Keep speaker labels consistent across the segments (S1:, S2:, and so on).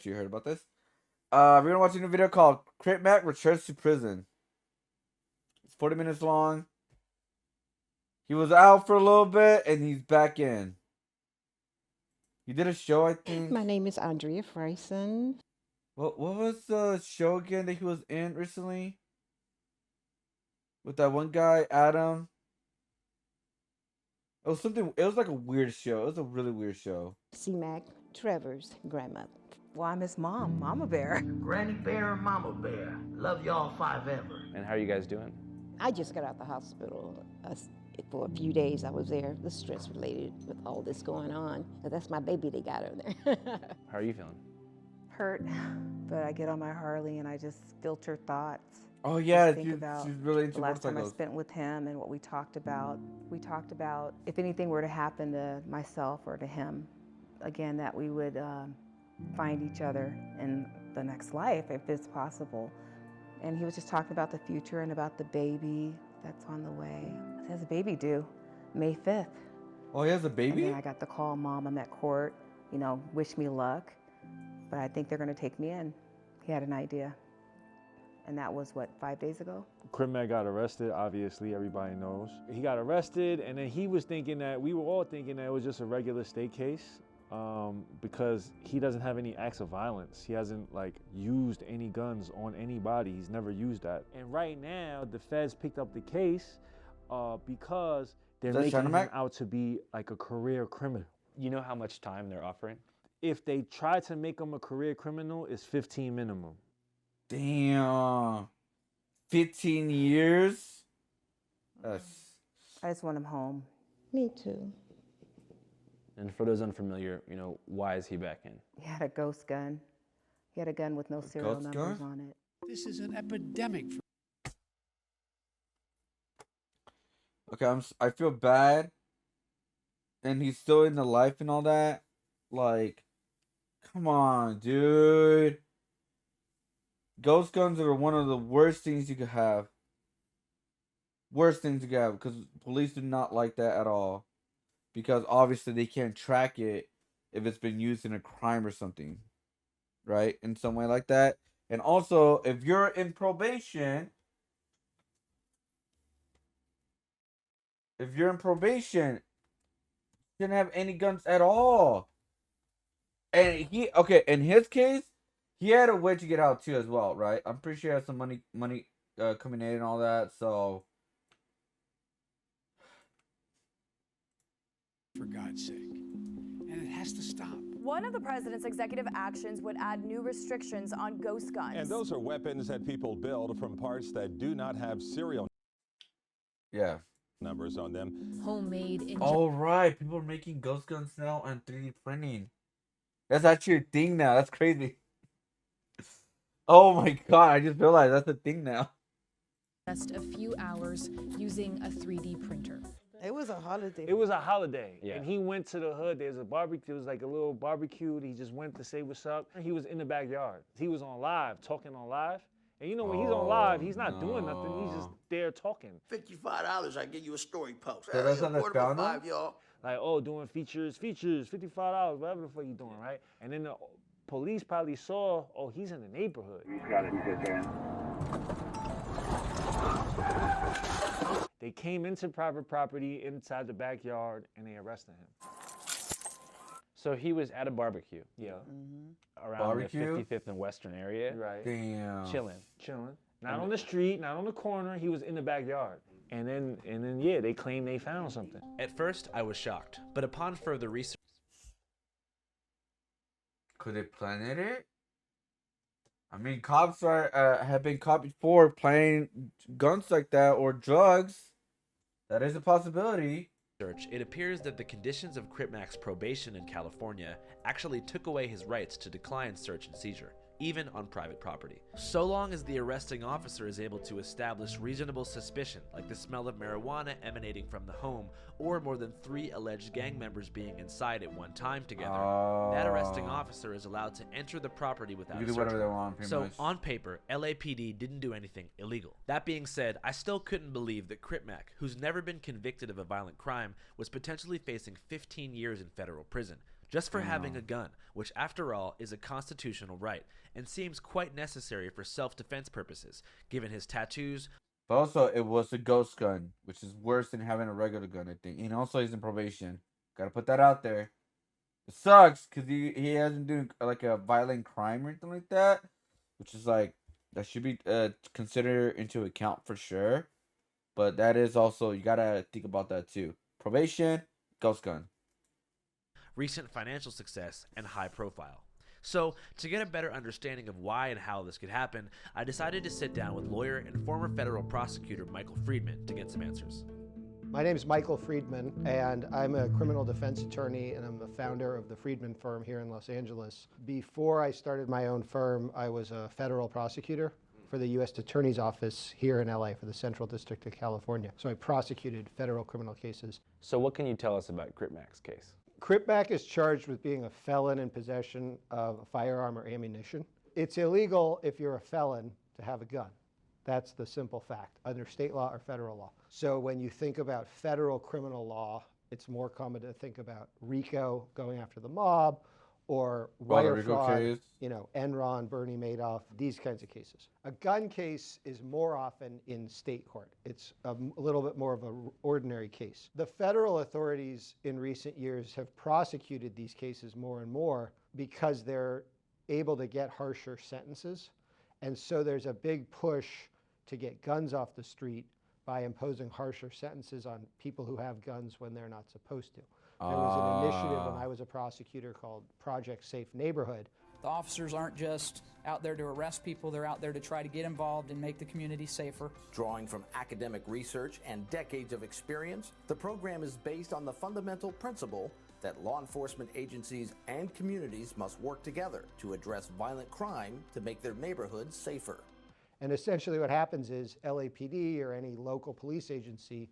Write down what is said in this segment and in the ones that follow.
S1: bet you heard about this. We're gonna watch a new video called Crip returns to prison. It's 40 minutes long. He was out for a little bit and he's back in. He did a show, I think.
S2: My name is Andrea Freisen.
S1: What was the show again that he was in recently? With that one guy, Adam. It was something. It was like a weird show. It was a really weird show.
S2: C-Mac, Trevor's grandmother.
S3: Well, I'm his mom, Mama Bear.
S4: Granny Bear and Mama Bear. Love y'all 5 ever.
S5: And how are you guys doing?
S2: I just got out the hospital. For a few days I was there. The stress related with all this going on. That's my baby they got over there.
S5: How are you feeling?
S3: Hurt, but I get on my Harley and I just filter thoughts.
S1: Oh yeah,
S3: Think about
S1: she's really into
S3: the last time I
S1: motorcycles.
S3: spent with him and what we talked about. We talked about if anything were to happen to myself or to him, again, that we would find each other in the next life if it's possible. And he was just talking about the future and about the baby that's on the way. He has a baby due May 5th.
S1: Oh, he has a baby?
S3: And then I got the call, Mom, I'm at court, you know, wish me luck. But I think they're gonna take me in. He had an idea. And that was, what, 5 days ago?
S6: Crip got arrested, obviously, everybody knows. He got arrested, and then he was thinking that, we were all thinking that it was just a regular state case because he doesn't have any acts of violence. He hasn't, like, used any guns on anybody. He's never used that. And right now, the feds picked up the case because they're making him out to be, like, a career criminal.
S5: You know how much time they're offering?
S6: If they try to make him a career criminal, it's 15 minimum.
S1: Damn. 15 years?
S3: I just want him home.
S2: Me too.
S5: And for those unfamiliar, you know, why is he back in?
S3: He had a ghost gun. He had a gun with no serial numbers on it.
S7: This is an epidemic.
S1: Okay, I feel bad. And he's still in the life and all that. Like, come on, dude. Ghost guns are one of the worst things you could have. Worst things you could have, because police do not like that at all. Because obviously they can't track it if it's been used in a crime or something. Right? In some way like that. And also, if you're in probation, you shouldn't have any guns at all. And in his case, he had a way to get out too as well, right? I'm pretty sure he had some money coming in and all that, so.
S7: For God's sake. And it has to stop.
S8: One of the president's executive actions would add new restrictions on ghost guns.
S9: And those are weapons that people build from parts that do not have serial numbers on them.
S8: Homemade in
S1: All right, people are making ghost guns now on 3D printing. That's actually a thing now. That's crazy. Oh my god, I just realized that's a thing now.
S8: just a few hours using a 3D printer.
S3: It was a holiday.
S6: It was a holiday.
S5: Yeah.
S6: And he went to the hood. There's a barbecue. It was like a little barbecue. He just went to say what's up. He was in the backyard. He was on live, talking on live. And you know, when he's on live, he's not doing nothing. He's just there talking.
S4: $55, I give you a story post.
S1: So that's on the
S4: Affordable 5, y'all.
S6: Like, oh, doing features, $55, whatever the fuck you doing, right? And then the police probably saw, oh, he's in the neighborhood.
S10: He's got it. He's his hand.
S6: They came into private property inside the backyard and they arrested him.
S5: So he was at a barbecue.
S6: Yeah.
S5: Around the 55th and Western area.
S6: Right.
S1: Damn.
S6: Chilling. Not on the street, not on the corner. He was in the backyard. And then, yeah, they claimed they found something.
S11: At first, I was shocked, but upon further research...
S1: Could they planted it? I mean, cops have been caught before planting guns like that or drugs. That is a possibility.
S11: It appears that the conditions of Crip's probation in California actually took away his rights to decline search and seizure, even on private property. So long as the arresting officer is able to establish reasonable suspicion, like the smell of marijuana emanating from the home, or more than 3 alleged gang members being inside at one time together, that arresting officer is allowed to enter the property without a search warrant. So, on paper, LAPD didn't do anything illegal. That being said, I still couldn't believe that Crip, who's never been convicted of a violent crime, was potentially facing 15 years in federal prison, just for having a gun, which after all is a constitutional right and seems quite necessary for self-defense purposes, given his tattoos.
S1: But also, it was a ghost gun, which is worse than having a regular gun, I think. And also, he's in probation. Gotta put that out there. It sucks because he hasn't doing like a violent crime or anything like that, which is like that should be considered into account for sure. But that is also, you gotta think about that too. Probation, ghost gun.
S11: Recent financial success, and high profile. So, to get a better understanding of why and how this could happen, I decided to sit down with lawyer and former federal prosecutor Michael Friedman to get some answers.
S10: My name is Michael Friedman, and I'm a criminal defense attorney, and I'm the founder of the Friedman firm here in Los Angeles. Before I started my own firm, I was a federal prosecutor for the U.S. Attorney's Office here in LA for the Central District of California. So I prosecuted federal criminal cases.
S5: So what can you tell us about Crip case?
S10: Crip is charged with being a felon in possession of a firearm or ammunition. It's illegal if you're a felon to have a gun. That's the simple fact, under state law or federal law. So when you think about federal criminal law, it's more common to think about RICO, going after the mob, or wire fraud,
S1: case.
S10: Enron, Bernie Madoff, these kinds of cases. A gun case is more often in state court. It's a little bit more of an ordinary case. The federal authorities in recent years have prosecuted these cases more and more because they're able to get harsher sentences. And so there's a big push to get guns off the street by imposing harsher sentences on people who have guns when they're not supposed to. There was an initiative when I was a prosecutor called Project Safe Neighborhood.
S12: The officers aren't just out there to arrest people, they're out there to try to get involved and make the community safer.
S13: Drawing from academic research and decades of experience, the program is based on the fundamental principle that law enforcement agencies and communities must work together to address violent crime to make their neighborhoods safer.
S10: And essentially what happens is LAPD or any local police agency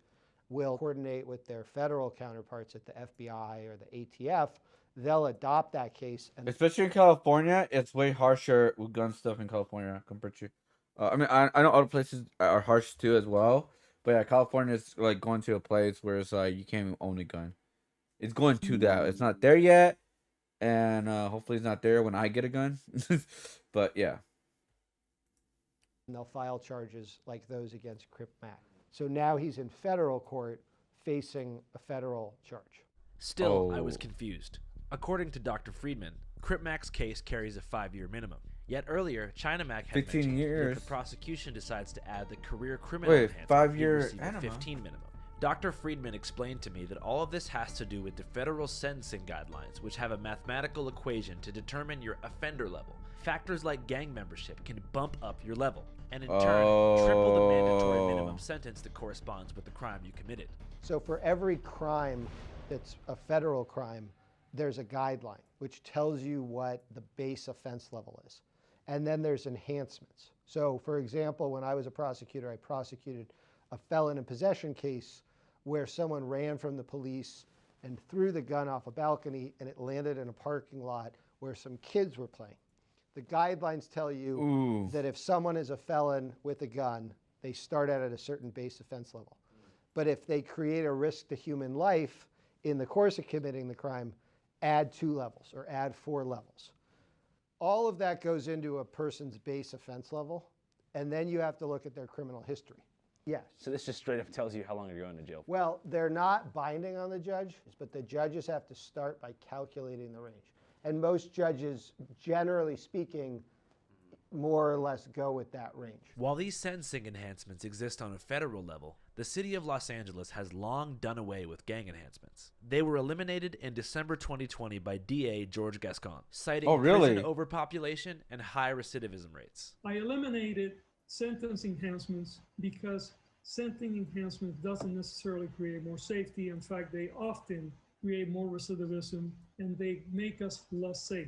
S10: will coordinate with their federal counterparts at the FBI or the ATF. They'll adopt that case. And
S1: especially in California, it's way harsher with gun stuff in California compared to. I mean, I know other places are harsh too as well, but yeah, California is like going to a place where it's like you can't even own a gun. It's going to that. It's not there yet, and hopefully it's not there when I get a gun. But yeah.
S10: And they'll file charges like those against Crip. So now he's in federal court facing a federal charge.
S11: Still, I was confused. According to Dr. Friedman, Cripmac's case carries a 5-year minimum. Yet earlier, China Mac had
S1: 15
S11: mentioned
S1: years.
S11: that the prosecution decides to add the career criminal enhancement
S1: 5-year
S11: 15 minimum. Dr. Friedman explained to me that all of this has to do with the federal sentencing guidelines, which have a mathematical equation to determine your offender level. Factors like gang membership can bump up your level, and in turn, triple the mandatory minimum sentence that corresponds with the crime you committed.
S10: So for every crime that's a federal crime, there's a guideline which tells you what the base offense level is. And then there's enhancements. So for example, when I was a prosecutor, I prosecuted a felon in possession case where someone ran from the police and threw the gun off a balcony and it landed in a parking lot where some kids were playing. The guidelines tell you that if someone is a felon with a gun, they start out at a certain base offense level. But if they create a risk to human life in the course of committing the crime, add 2 levels or add 4 levels. All of that goes into a person's base offense level, and then you have to look at their criminal history. Yes.
S5: So this just straight up tells you how long you're going to jail for.
S10: Well, they're not binding on the judge, but the judges have to start by calculating the range. And most judges, generally speaking, more or less go with that range.
S11: While these sentencing enhancements exist on a federal level, the city of Los Angeles has long done away with gang enhancements. They were eliminated in December 2020 by DA George Gascon, citing prison overpopulation and high recidivism rates.
S14: I eliminated sentence enhancements because sentencing enhancements doesn't necessarily create more safety. In fact, they often create more recidivism and they make us less safe.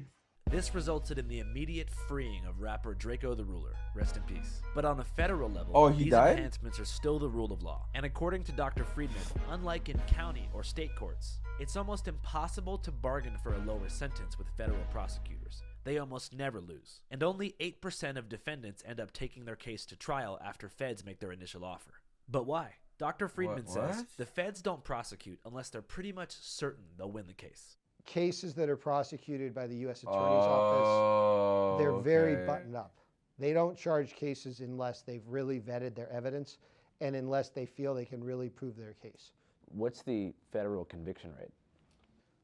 S11: This resulted in the immediate freeing of rapper Draco the Ruler, rest in peace. But on a federal level,
S1: he
S11: these
S1: died?
S11: enhancements are still the rule of law. And according to Dr. Friedman, unlike in county or state courts, it's almost impossible to bargain for a lower sentence with federal prosecutors. They almost never lose. And only 8% of defendants end up taking their case to trial after feds make their initial offer. But why? Dr. Friedman says the feds don't prosecute unless they're pretty much certain they'll win the case.
S10: cases that are prosecuted by the U.S. Attorney's Office, they're very
S1: okay.
S10: buttoned up. They don't charge cases unless they've really vetted their evidence and unless they feel they can really prove their case.
S5: What's the federal conviction rate?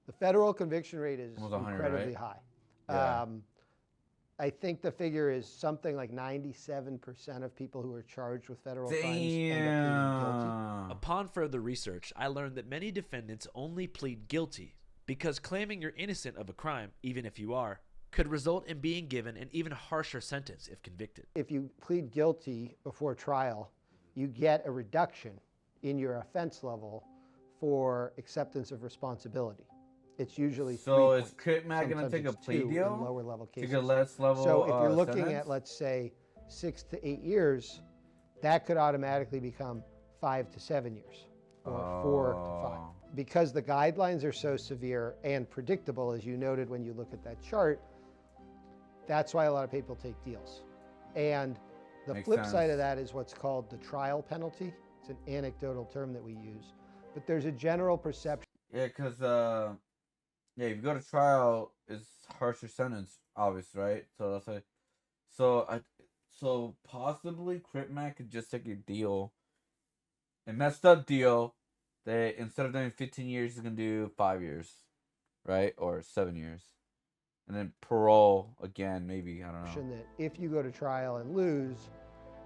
S10: The federal conviction rate is
S1: Almost 100,
S10: incredibly
S1: right?
S10: high.
S1: Yeah.
S10: I think the figure is something like 97% of people who are charged with federal crimes end up pleading guilty.
S11: Upon further research, I learned that many defendants only plead guilty because claiming you're innocent of a crime, even if you are, could result in being given an even harsher sentence if convicted.
S10: If you plead guilty before trial, you get a reduction in your offense level for acceptance of responsibility. It's usually 3
S1: So
S10: points.
S1: is Crip Mac going to
S10: Sometimes
S1: take a
S10: it's
S1: plea
S10: 2
S1: deal?
S10: in lower level
S1: To
S10: cases.
S1: get less level
S10: So if you're looking
S1: sentence?
S10: at, let's say, 6 to 8 years, that could automatically become 5 to 7 years or 4 to 5. Because the guidelines are so severe and predictable, as you noted when you look at that chart, that's why a lot of people take deals. And the
S1: Makes
S10: flip
S1: sense.
S10: side of that is what's called the trial penalty. It's an anecdotal term that we use. But there's a general perception.
S1: Yeah, because yeah, if you go to trial, it's harsher sentence, obvious, right? So that's like, so possibly Crip Mac could just take a deal, a messed up deal, that instead of doing 15 years, he's gonna do 5 years, right, or 7 years, and then parole again, maybe, I don't know.
S10: That if you go to trial and lose,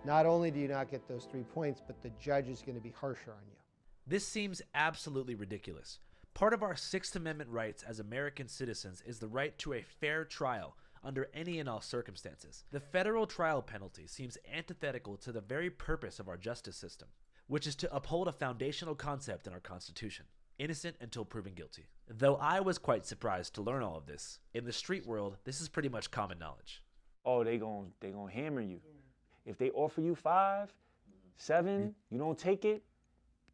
S10: not only do you not get those 3 points, but the judge is going to be harsher on you.
S11: This seems absolutely ridiculous. Part of our Sixth Amendment rights as American citizens is the right to a fair trial under any and all circumstances. The federal trial penalty seems antithetical to the very purpose of our justice system, which is to uphold a foundational concept in our Constitution: innocent until proven guilty. Though I was quite surprised to learn all of this, in the street world, this is pretty much common knowledge.
S6: Oh, they gonna hammer you. If they offer you 5, 7, you don't take it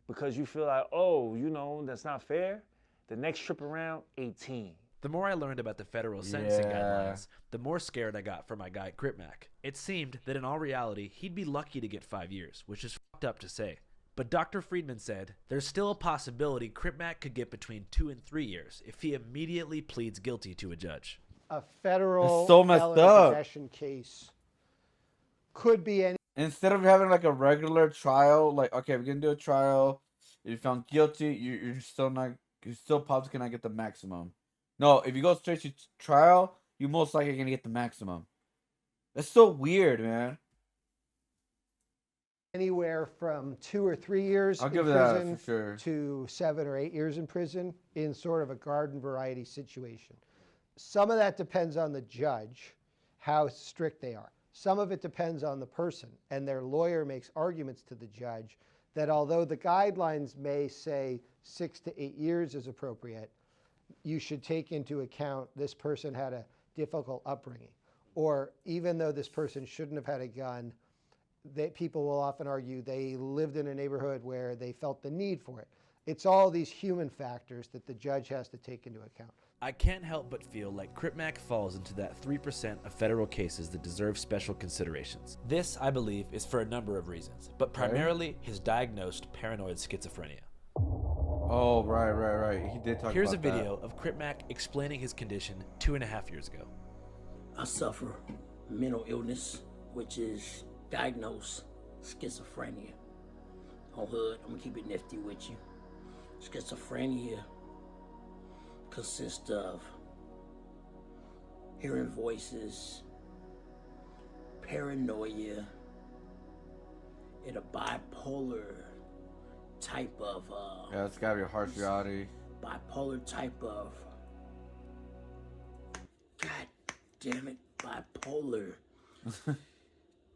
S6: because you feel like, oh, you know, that's not fair. The next trip around, 18.
S11: The more I learned about the federal sentencing
S1: Yeah.
S11: guidelines, the more scared I got for my guy Crip Mac. It seemed that in all reality, he'd be lucky to get 5 years, which is fucked up to say. But Dr. Friedman said there's still a possibility Crip Mac could get between 2 and 3 years if he immediately pleads guilty to a judge.
S10: A federal
S1: It's so messed
S10: felon
S1: up.
S10: possession case could be any.
S1: Instead of having like a regular trial, like, okay, we're gonna do a trial, if you're found guilty, you're still probably gonna get the maximum. No, if you go straight to trial, you most likely gonna get the maximum. That's so weird, man.
S10: Anywhere from 2 or 3 years
S1: I'll
S10: in
S1: give it that
S10: prison
S1: for sure.
S10: to 7 or 8 years in prison in sort of a garden variety situation. Some of that depends on the judge, how strict they are. Some of it depends on the person, and their lawyer makes arguments to the judge that although the guidelines may say 6 to 8 years is appropriate, you should take into account this person had a difficult upbringing. Or even though this person shouldn't have had a gun, people will often argue they lived in a neighborhood where they felt the need for it. It's all these human factors that the judge has to take into account.
S11: I can't help but feel like Crip Mac falls into that 3% of federal cases that deserve special considerations. This, I believe, is for a number of reasons, but primarily his diagnosed paranoid schizophrenia.
S1: Oh, right. He did talk
S11: Here's a
S1: about that.
S11: video of Crip Mac explaining his condition 2.5 years ago.
S4: I suffer mental illness, which is diagnosed schizophrenia. On hood, I'm gonna keep it nifty with you. Schizophrenia consists of hearing voices, paranoia, and a bipolar type of
S1: Yeah, it's gotta be a harsh reality.
S4: bipolar type of, God damn it, bipolar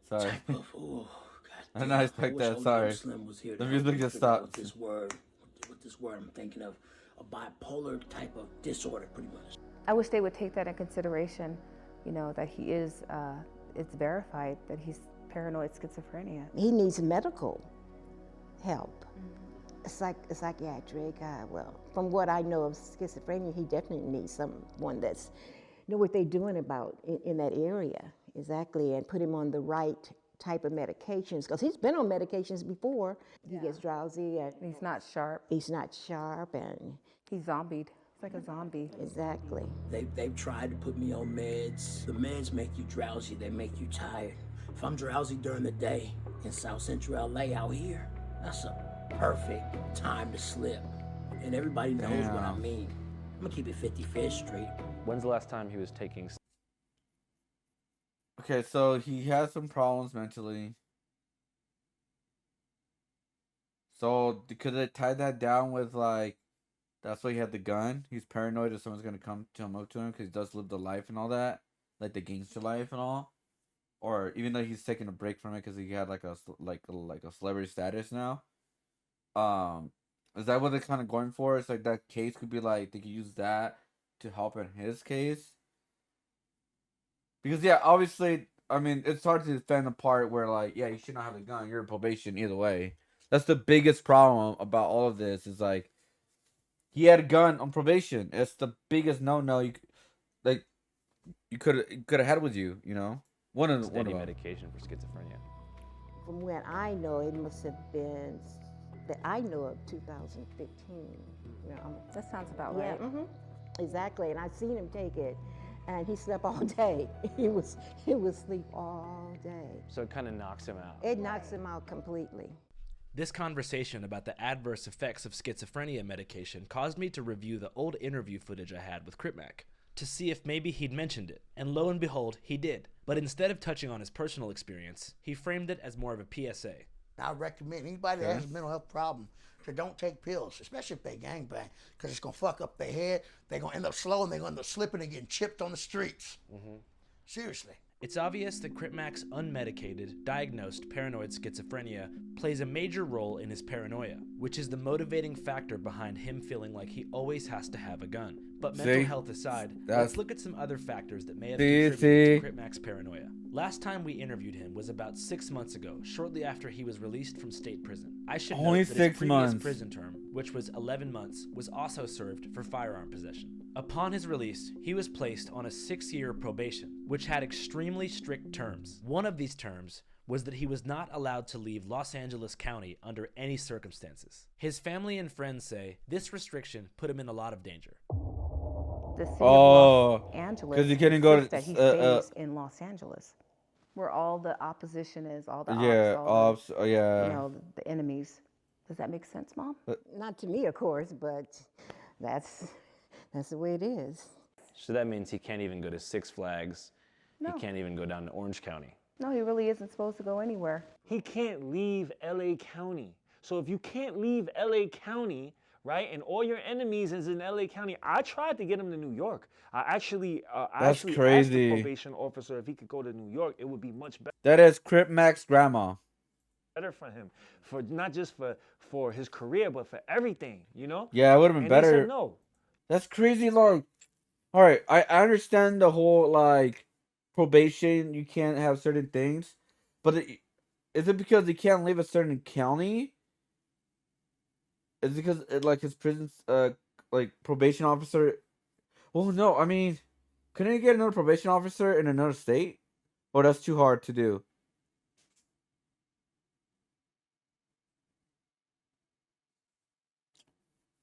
S1: Sorry.
S4: type of, oh God
S1: I did not expect that, sorry.
S4: Slim was here
S1: The
S4: to
S1: music
S4: help me
S1: just
S4: figure out
S1: stopped.
S4: what this word I'm thinking of, a bipolar type of disorder, pretty much.
S3: I wish they would take that in consideration, you know, that he is, it's verified that he's paranoid schizophrenia.
S2: He needs medical help. Psychiatric, well, from what I know of schizophrenia, he definitely needs someone that's know what they're doing about in that area, exactly, and put him on the right type of medications, because he's been on medications before. He gets drowsy and
S3: he's not sharp.
S2: He's not sharp, and
S3: he's zombied. like a zombie.
S2: Exactly.
S4: They've tried to put me on meds. The meds make you drowsy, they make you tired. If I'm drowsy during the day in South Central LA out here, that's a perfect time to slip. And everybody knows what I mean. I'm gonna keep it 55th Street.
S5: When's the last time he was taking?
S1: Okay, so he has some problems mentally. So could they tie that down with like, that's why he had the gun? He's paranoid that someone's gonna come up to him because he does live the life and all that, like the gangster life and all. Or even though he's taking a break from it because he had like a celebrity status now. Is that what they're kind of going for? It's like that case could be like they could use that to help in his case. Because yeah, obviously, I mean, it's hard to defend the part where like, yeah, you should not have a gun. You're in probation either way. That's the biggest problem about all of this. Is like, he had a gun on probation. It's the biggest no. You could have had with you. You know, one of
S5: medication for schizophrenia.
S2: From when I know, it must have been that I know of 2015. You know,
S3: that sounds about
S2: right. Yeah, exactly. And I've seen him take it, and he slept all day. He would sleep all day.
S5: So it kind of knocks him out.
S2: It knocks him out completely.
S11: This conversation about the adverse effects of schizophrenia medication caused me to review the old interview footage I had with Crip to see if maybe he'd mentioned it, and lo and behold, he did. But instead of touching on his personal experience, he framed it as more of a PSA.
S15: I recommend anybody that has a mental health problem to don't take pills, especially if they gangbang, because it's gonna fuck up their head. They're gonna end up slow and they're gonna end up slipping and getting chipped on the streets. Seriously.
S11: It's obvious that Crip unmedicated, diagnosed paranoid schizophrenia plays a major role in his paranoia, which is the motivating factor behind him feeling like he always has to have a gun. But mental health aside, let's look at some other factors that may have contributed to Crip paranoia. Last time we interviewed him was about 6 months ago, shortly after he was released from state prison. I should note that his previous prison term, which was 11 months, was also served for firearm possession. Upon his release, he was placed on a 6-year probation, which had extremely strict terms. One of these terms was that he was not allowed to leave Los Angeles County under any circumstances. His family and friends say this restriction put him in a lot of danger.
S3: The city of Los Angeles
S1: he couldn't go to
S3: that he stays in Los Angeles, where all the opposition is, all the ops, you know, the enemies. Does that make sense, Mom?
S2: Not to me, of course, but that's the way it is.
S5: So that means he can't even go to Six Flags.
S3: No.
S5: He can't even go down to Orange County.
S3: No, he really isn't supposed to go anywhere.
S6: He can't leave LA County. So if you can't leave LA County, right, and all your enemies is in LA County, I tried to get him to New York. I actually asked the probation officer if he could go to New York. It would be much better.
S1: That is Crip Mac's grandma.
S6: Better for him, for not just for his career, but for everything, you know?
S1: Yeah, it would have been better.
S6: They said no.
S1: That's crazy, like, all right, I understand the whole, like, probation, you can't have certain things, but is it because he can't leave a certain county? Is it because, like, his prison, like, probation officer, well, no, I mean, couldn't he get another probation officer in another state? Or that's too hard to do?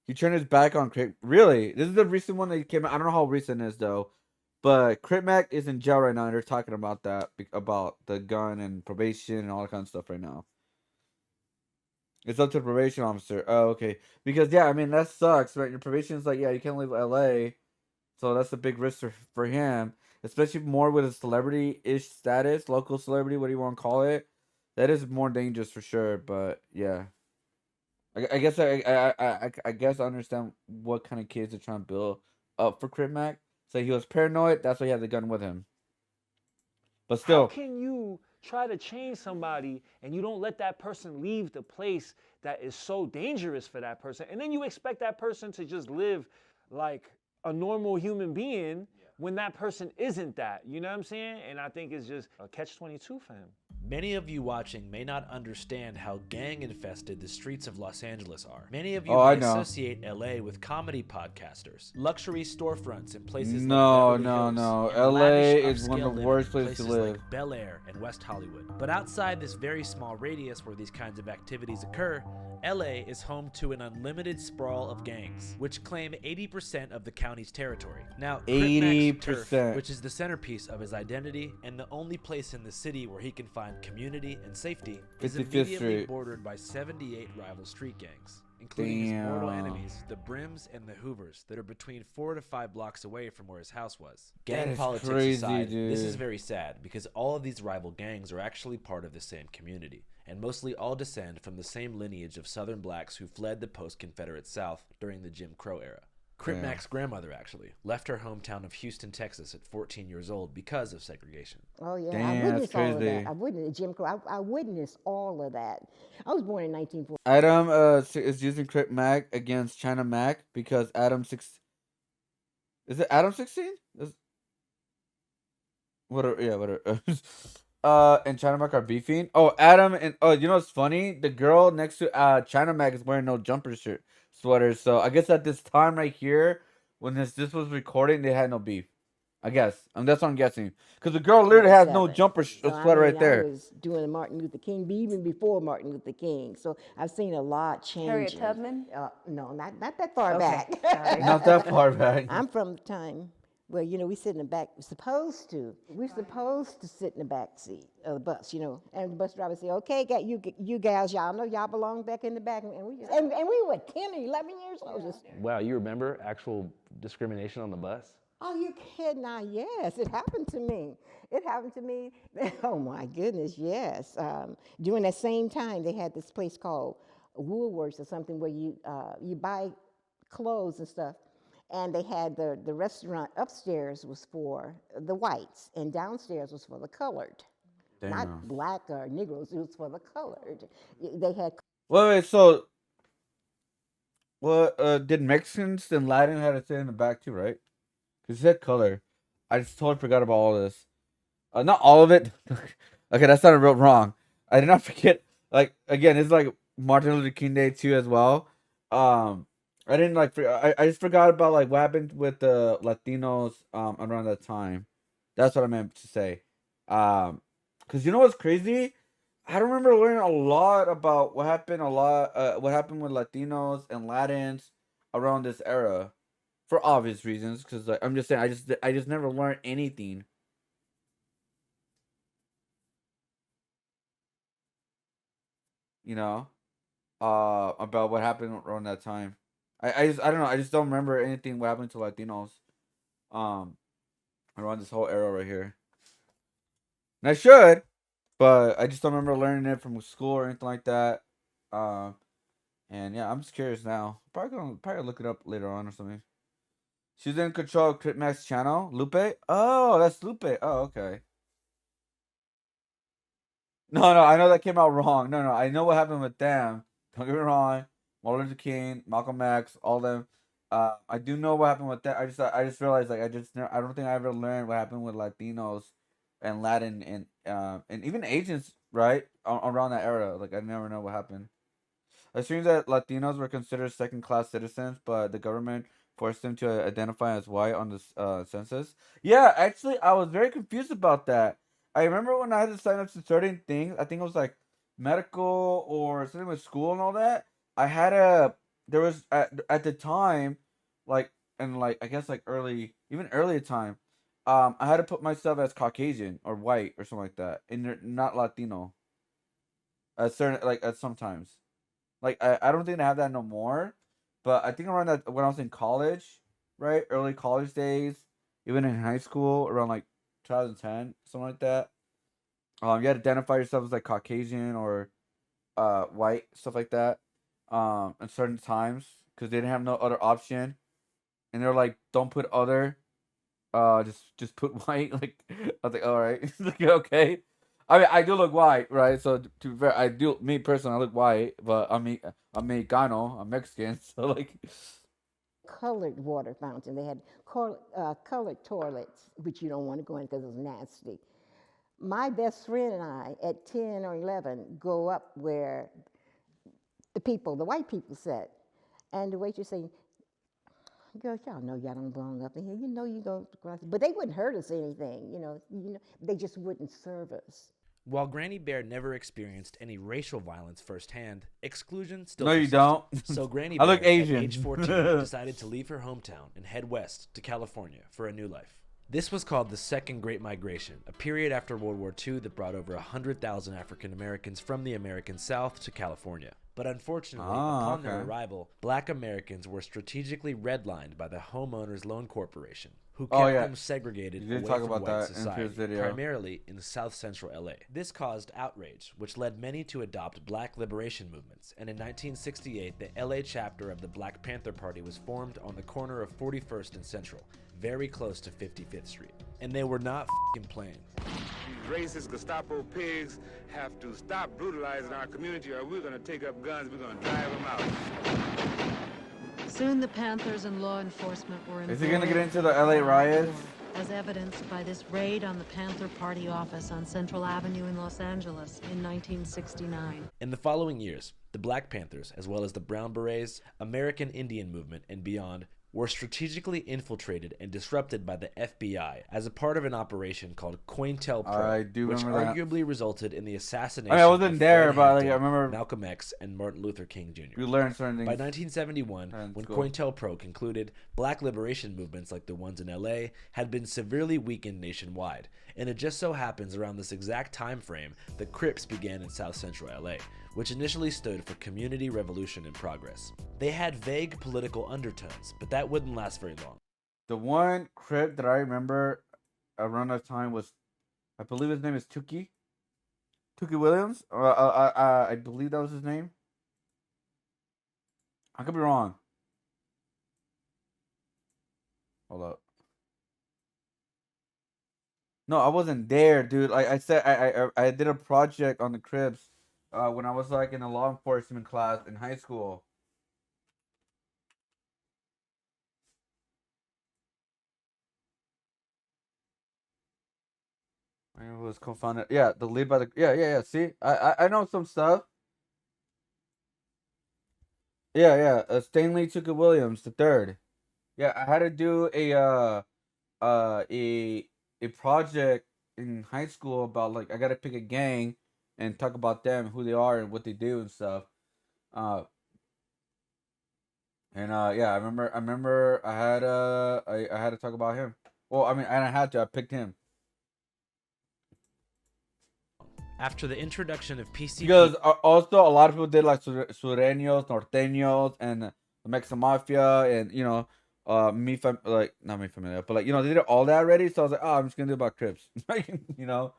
S1: He turned his back on Crip. Really? This is the recent one that came out. I don't know how recent it is, though. But Crip Mac is in jail right now, and they're talking about that, about the gun and probation and all that kind of stuff right now. It's up to the probation officer. Oh, okay. Because, yeah, I mean, that sucks, right? Your probation is like, yeah, you can't leave LA. So that's a big risk for him. Especially more with a celebrity-ish status, local celebrity, what do you want to call it. That is more dangerous for sure, but, yeah. I guess I guess I understand what kind of kids are trying to build up for Crip Mac. So he was paranoid. That's why he had the gun with him. But still,
S6: how can you try to change somebody and you don't let that person leave the place that is so dangerous for that person, and then you expect that person to just live like a normal human being when that person isn't that? You know what I'm saying? And I think it's just a catch-22 for him.
S11: Many of you watching may not understand how gang-infested the streets of Los Angeles are. Many of you
S1: Oh, I
S11: may
S1: know.
S11: associate LA with comedy podcasters, luxury storefronts in places like
S1: No,
S11: Beverly
S1: no,
S11: Hills,
S1: no.
S11: and
S1: LA
S11: lavish
S1: is one
S11: upscale
S1: of the
S11: living
S1: worst
S11: in
S1: places to
S11: places
S1: live.
S11: like Bel Air and West Hollywood. But outside this very small radius where these kinds of activities occur, LA is home to an unlimited sprawl of gangs, which claim 80% of the county's territory. Now, Crip Mac's turf,
S1: 80%.
S11: which is the centerpiece of his identity and the only place in the city where he can find community and safety, is
S1: 55th
S11: immediately
S1: Street.
S11: bordered by 78 rival street gangs, including his mortal
S1: Damn.
S11: enemies, the Brims and the Hoovers, that are between 4 to 5 blocks away from where his house was.
S1: That
S11: Gang
S1: is
S11: politics
S1: crazy,
S11: aside, this is
S1: dude.
S11: very sad because all of these rival gangs are actually part of the same community, and mostly all descend from the same lineage of Southern blacks who fled the post-Confederate South during the Jim Crow era. Crip
S1: Yeah.
S11: Mac's grandmother actually left her hometown of Houston, Texas at 14 years old because of segregation.
S2: Oh yeah,
S1: Damn,
S2: I
S1: that's
S2: witnessed all of
S1: crazy.
S2: that. I witnessed Jim Crow. I witnessed all of that. I was born in 1940.
S1: Adam is using Crip Mac against China Mac because Adam 6. Is it Adam 16? Whatever. Yeah, whatever. And China Mac are beefing. Oh, Adam and you know what's funny? The girl next to China Mac is wearing no jumper sweater. So I guess at this time right here, when this was recording, they had no beef. I guess. That's what I'm guessing. Because the girl literally has no
S2: 27.
S1: jumper
S2: So,
S1: sweater right
S2: I
S1: there.
S2: was doing the Martin Luther King, even before Martin Luther King. So I've seen a lot change.
S8: Harriet Tubman?
S2: No, not that far
S8: Okay,
S2: back.
S8: sorry.
S1: Not that far back.
S2: I'm from the time where, we sit in the back. We're supposed to sit in the back seat of the bus, and the bus driver say, okay, you gals, y'all know y'all belong back in the back. And we were 10 or 11 years old. Just,
S5: Wow, you remember actual discrimination on the bus?
S2: oh, you kidding? Now, yes, it happened to me. It happened to me. Oh my goodness, yes. During that same time, they had this place called Woolworths or something where you buy clothes and stuff. And they had the restaurant upstairs was for the whites, and downstairs was for the colored.
S1: Damn.
S2: Not black or Negroes, it was for the colored. They had.
S1: Wait, so what did Mexicans and Latin had to sit in the back too, right? Because you said color. I just totally forgot about all this. Not all of it. Okay, that sounded real wrong. I did not forget. Like again, it's like Martin Luther King Day too as well. I didn't I just forgot about like what happened with the Latinos around that time. That's what I meant to say. Cause you know what's crazy? I don't remember learning a lot about what happened what happened with Latinos and Latins around this era, for obvious reasons. Cause like I'm just saying, I just never learned anything. About what happened around that time. I don't know. I just don't remember anything what happened to Latinos, um, around this whole era right here. And I should, but I just don't remember learning it from school or anything like that. Um, and yeah, I'm just curious now. Probably look it up later on or something. She's in control of Crip Mac's channel. Lupe? Oh, that's Lupe. Oh, okay. No, I know that came out wrong. No, I know what happened with them. Don't get me wrong. Martin Luther King, Malcolm X, all them. I do know what happened with that. I just realized like I don't think I ever learned what happened with Latinos and Latin and even Asians, right? Around that era. Like I never know what happened. It seems that Latinos were considered second-class citizens, but the government forced them to identify as white on the census. Yeah, actually, I was very confused about that. I remember when I had to sign up to certain things. I think it was like medical or something with school and all that. I had a there was at the time, like and like I guess like even earlier time, I had to put myself as Caucasian or white or something like that, and not Latino. At certain at sometimes. Like I don't think they have that no more. But I think around that when I was in college, right? Early college days, even in high school, around like 2010, something like that. You had to identify yourself as like Caucasian or white, stuff like that. At certain times. Because they didn't have no other option. And they're like, don't put other. Just put white. Like I was like, alright. Like, okay. I mean, I do look white, right? So to be fair, me personally, I look white, but I'm Mexicano, I'm Mexican, so like.
S2: Colored water fountain. They had colored toilets, which you don't want to go in because it was nasty. my best friend and I, at 10 or 11, go up where the white people sat. And the waitress saying, girls, y'all know y'all don't belong up in here. You know you don't. But they wouldn't hurt us anything, you know. They just wouldn't serve us.
S11: While Granny Bear never experienced any racial violence firsthand, exclusion still
S1: No, you
S11: persisted.
S1: don't.
S11: So Granny
S1: I
S11: Bear,
S1: look Asian.
S11: at age 14, decided to leave her hometown and head west to California for a new life. This was called the Second Great Migration, a period after World War II that brought over 100,000 African Americans from the American South to California. But unfortunately, upon their arrival, Black Americans were strategically redlined by the Homeowners Loan Corporation, who kept them segregated away from white society, primarily in South Central LA. This caused outrage, which led many to adopt Black liberation movements, and in 1968, the LA chapter of the Black Panther Party was formed on the corner of 41st and Central, very close to 55th Street. And they were not f***ing playing.
S16: These racist Gestapo pigs have to stop brutalizing our community, or we're going to take up guns, we're going to drive them out.
S17: Soon the Panthers and law enforcement were
S1: Is he going to get into the LA riots?
S17: As evidenced by this raid on the Panther Party office on Central Avenue in Los Angeles in 1969.
S11: In the following years, the Black Panthers, as well as the Brown Berets, American Indian Movement, and beyond, were strategically infiltrated and disrupted by the FBI as a part of an operation called COINTELPRO, which arguably resulted in the assassination
S1: I wasn't
S11: of
S1: there,
S11: Fred
S1: but
S11: Hampton,
S1: I remember
S11: Malcolm X, and Martin Luther King Jr.
S1: We learned certain things.
S11: By 1971, when COINTELPRO concluded, Black liberation movements like the ones in LA had been severely weakened nationwide, and it just so happens around this exact time frame the Crips began in South Central LA, which initially stood for Community Revolution in Progress. They had vague political undertones, but that wouldn't last very long.
S1: The one Crip that I remember around that time was, I believe his name is Tookie Williams. I believe that was his name. I could be wrong. Hold up. No, I wasn't there, dude. Like I said, I did a project on the Crips when I was like in a law enforcement class in high school. I was co-founded. Yeah, the lead by the yeah. See, I know some stuff. Yeah. Stanley Tookie Williams the third. Yeah, I had to do a project in high school about like I gotta pick a gang and talk about them, who they are, and what they do and stuff. Yeah, I remember I had to talk about him. Well, I mean, I had to. I picked him.
S11: After the introduction of PCP...
S1: Because also a lot of people did like Sureños, Norteños, and the Mexican Mafia, and you know, not Mi Familia, but like, you know, they did all that already, so I was like, oh, I'm just gonna do about Crips. You know?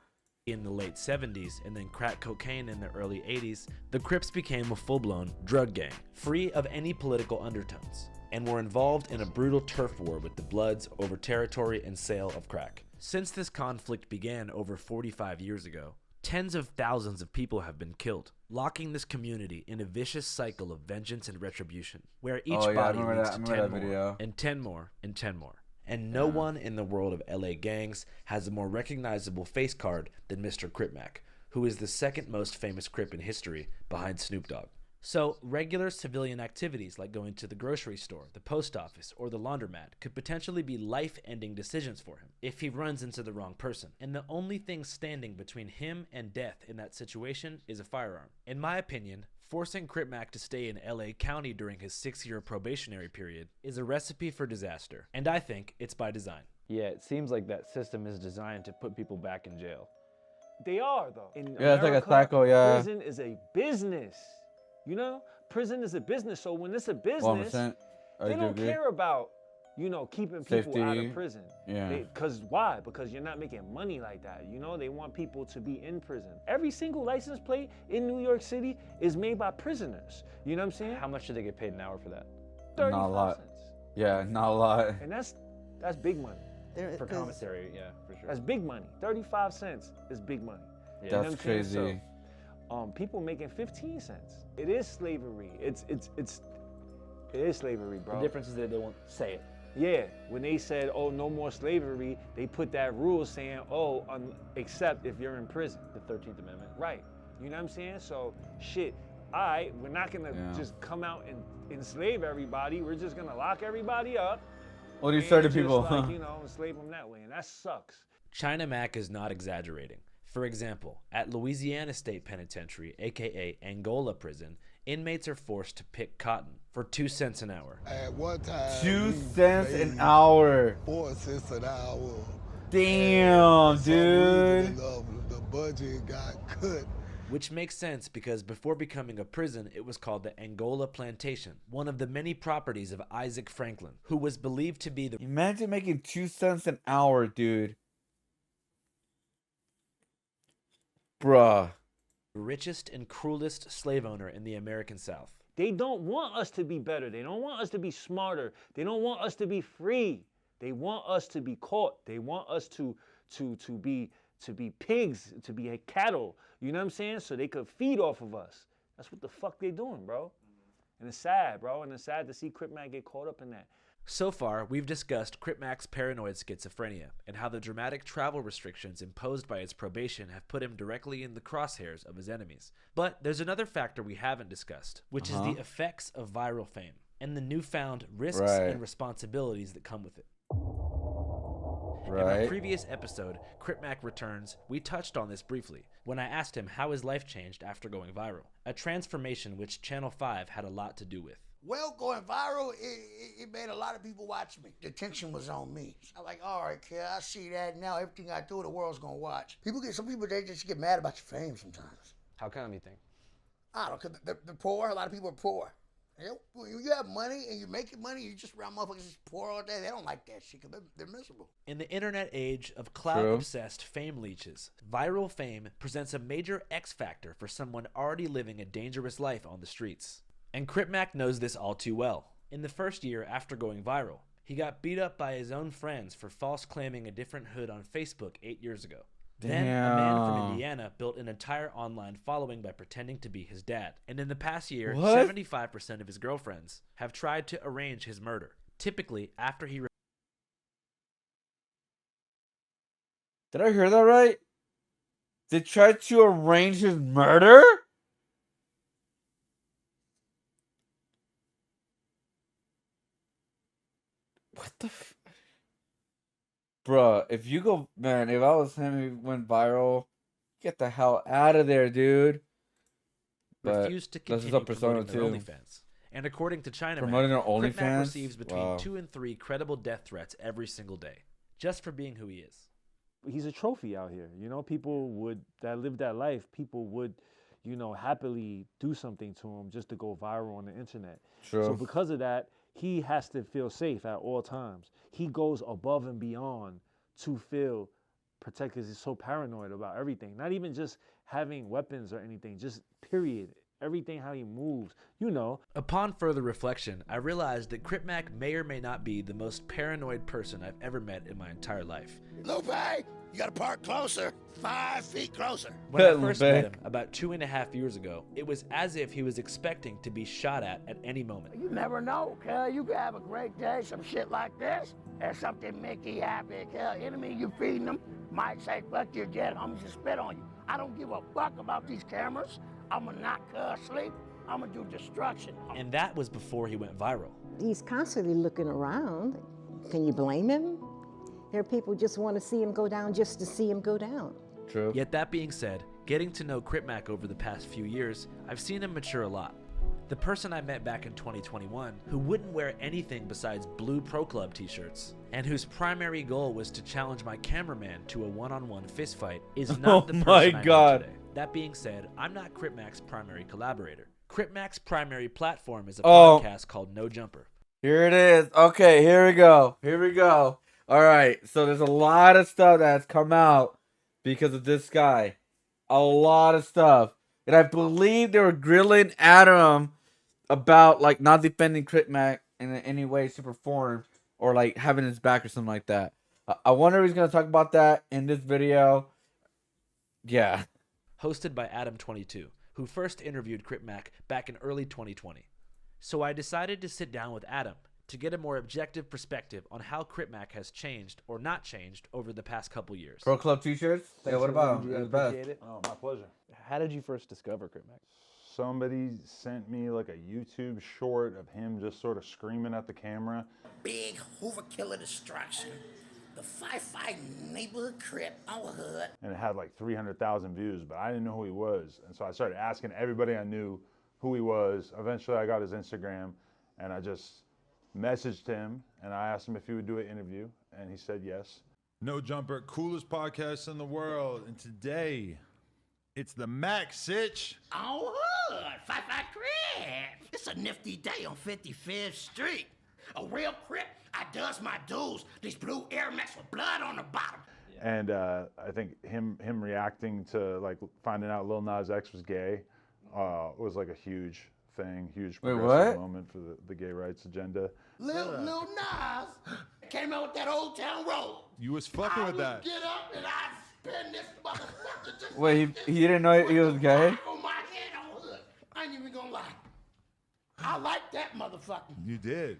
S11: In the late 70s and then crack cocaine in the early 80s, the Crips became a full-blown drug gang, free of any political undertones, and were involved in a brutal turf war with the Bloods over territory and sale of crack. Since this conflict began over 45 years ago, tens of thousands of people have been killed, locking this community in a vicious cycle of vengeance and retribution, where each body leads to 10 more, and 10 more, and 10 more. And no one in the world of LA gangs has a more recognizable face card than Mr. Crip Mac, who is the second most famous Crip in history behind Snoop Dogg. So, regular civilian activities like going to the grocery store, the post office, or the laundromat could potentially be life-ending decisions for him if he runs into the wrong person. And the only thing standing between him and death in that situation is a firearm. In my opinion, forcing Crip Mac to stay in LA County during his 6-year probationary period is a recipe for disaster. And I think it's by design.
S5: Yeah, it seems like that system is designed to put people back in jail.
S6: They are, though. In
S1: yeah,
S6: America,
S1: it's like a cycle, yeah.
S6: Prison is a business. You know, prison is a business. So when it's a business, they don't care about, you know, keeping people out of prison.
S1: Yeah.
S6: Because why? Because you're not making money like that. You know, they want people to be in prison. Every single license plate in New York City is made by prisoners. You know what I'm saying?
S5: How much do they get paid an hour for that?
S6: 35
S1: not a lot.
S6: cents.
S1: Yeah, not a lot.
S6: And that's big money.
S5: For commissary, yeah, for sure.
S6: That's big money. 35 cents is big money.
S1: Yeah. That's
S6: you know
S1: crazy.
S6: So, people making 15 cents. It is slavery. It is slavery, bro.
S5: The difference is that they won't say it.
S6: Yeah, when they said, oh, no more slavery, they put that rule saying, oh, except if you're in prison.
S5: The 13th Amendment.
S6: Right. You know what I'm saying? So, shit, we're not gonna just come out and enslave everybody. We're just gonna lock everybody up.
S1: What do you say to
S6: just
S1: people?
S6: like, you know, enslave them that way, and that sucks.
S11: China Mac is not exaggerating. For example, at Louisiana State Penitentiary, aka Angola Prison, inmates are forced to pick cotton for 2 cents an hour.
S18: At one time,
S1: 2 cents an hour.
S18: 4 cents an hour.
S1: Damn, dude.
S18: The budget got cut.
S11: Which makes sense because before becoming a prison, it was called the Angola Plantation, one of the many properties of Isaac Franklin, who was believed to be the...
S1: Imagine making 2 cents an hour, dude. Bruh.
S11: richest and cruelest slave owner in the American South.
S6: They don't want us to be better. They don't want us to be smarter. They don't want us to be free. They want us to be caught. They want us to be pigs, to be cattle. You know what I'm saying? So they could feed off of us. That's what the fuck they doing, bro. And it's sad, bro. And it's sad to see Crip Mac get caught up in that.
S11: So far, we've discussed Crip Mac's paranoid schizophrenia and how the dramatic travel restrictions imposed by his probation have put him directly in the crosshairs of his enemies. But there's another factor we haven't discussed, which is the effects of viral fame and the newfound risks and responsibilities that come with it. In our previous episode, Crip Mac Returns, we touched on this briefly when I asked him how his life changed after going viral, a transformation which Channel 5 had a lot to do with.
S15: Well, going viral, it made a lot of people watch me. The attention was on me. So I'm like, all right, kid, I see that now. Everything I do, the world's gonna watch. Some people, they just get mad about your fame sometimes.
S5: How come you think?
S15: I don't know, because they're poor. A lot of people are poor. You have money and you're making money, you just around motherfuckers just poor all day. They don't like that shit because they're miserable.
S11: In the internet age of clout-obsessed fame leeches, viral fame presents a major X factor for someone already living a dangerous life on the streets. And Crip Mac knows this all too well. In the first year after going viral, he got beat up by his own friends for false claiming a different hood on Facebook 8 years ago. Then, a man from Indiana built an entire online following by pretending to be his dad. And in the past year, 75% of his girlfriends have tried to arrange his murder, typically after he...
S1: Did I hear that right? They tried to arrange his murder? What the Bruh, if you go, man, if I was him, he went viral, get the hell out of there, dude. But
S11: refused to continue promoting their OnlyFans. And according to China
S1: promoting their
S11: Crip Mac
S1: OnlyFans
S11: receives between 2 and 3 credible death threats every single day, just for being who he is.
S6: He's a trophy out here. You know, people that live that life, people would, you know, happily do something to him just to go viral on the internet.
S1: True.
S6: So because of that, he has to feel safe at all times. He goes above and beyond to feel protected because he's so paranoid about everything. Not even just having weapons or anything, just period. Everything, how he moves, you know.
S11: Upon further reflection, I realized that Crip Mac may or may not be the most paranoid person I've ever met in my entire life.
S15: Lupe, you gotta park closer, 5 feet closer.
S11: When I first met him about 2.5 years ago, it was as if he was expecting to be shot at any moment.
S15: You never know, cuz. You could have a great day, some shit like this, and something make you happy, cuz. Enemy you feeding them might say, fuck your dead homies and spit on you. I don't give a fuck about these cameras. I'm gonna knock cuz sleep. I'm gonna do destruction.
S11: And that was before he went viral.
S2: He's constantly looking around. Can you blame him? There are people just want to see him go down just to see him go down.
S1: True.
S11: Yet that being said, getting to know Crip Mac over the past few years, I've seen him mature a lot. The person I met back in 2021, who wouldn't wear anything besides blue Pro Club t-shirts, and whose primary goal was to challenge my cameraman to a one-on-one fistfight, is not the person I met today. That being said, I'm not Crip Mac's primary collaborator. Crip Mac's primary platform is a podcast called No Jumper.
S1: Here it is. Okay, here we go. Here we go. All right, so there's a lot of stuff that's come out because of this guy. A lot of stuff. And I believe they were grilling Adam about like not defending Crip Mac in any way, shape, or form, or like having his back or something like that. I wonder if he's going to talk about that in this video. Yeah.
S11: Hosted by Adam22, who first interviewed Crip Mac back in early 2020. So I decided to sit down with Adam to get a more objective perspective on how Crip Mac has changed or not changed over the past couple years.
S1: Pro Club t-shirts? Yeah, what about them?
S6: I
S1: It's the best.
S6: appreciate it. Oh, my pleasure.
S5: How did you first discover Crip Mac?
S19: Somebody sent me like a YouTube short of him just sort of screaming at the camera.
S15: Big Hoover killer destruction. The firefighting neighborhood Crip, our hood.
S19: And it had like 300,000 views, but I didn't know who he was. And so I started asking everybody I knew who he was. Eventually I got his Instagram and I just messaged him and I asked him if he would do an interview and he said yes.
S9: No Jumper, coolest podcast in the world. And today, it's the Mac Sitch.
S15: Our hood, Five Crip. It's a nifty day on 55th Street. A real Crip, I does my dues. These blue Air Max with blood on the bottom.
S19: And I think him reacting to like finding out Lil Nas X was gay was like a huge thing, huge progressive moment for the gay rights agenda.
S15: Lil Nas came out with that Old Town Road.
S9: You was fucking with that.
S15: Get up and I spin this motherfucker just
S1: Wait, he didn't know he was gay?
S15: on my head on hood. I ain't even gonna lie. I like that motherfucker.
S9: You did.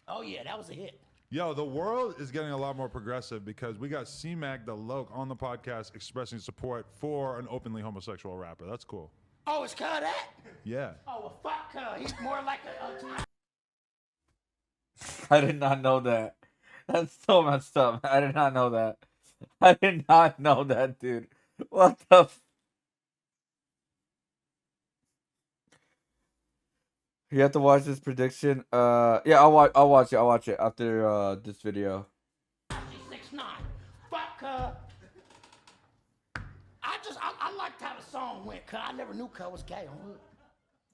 S15: Oh yeah, that was a hit.
S9: Yo, the world is getting a lot more progressive because we got C-Mac the Loke on the podcast expressing support for an openly homosexual rapper. That's cool.
S15: Oh, it's called that?
S9: Yeah.
S15: Oh, well, fuck her. He's more like a
S1: I did not know that. That's so messed up. I did not know that. I did not know that, dude. What the You have to watch this prediction. Yeah, I'll watch it after this video.
S15: 6'9". Fuck her. I liked how the song went, cause I never knew cuz was gay on hood.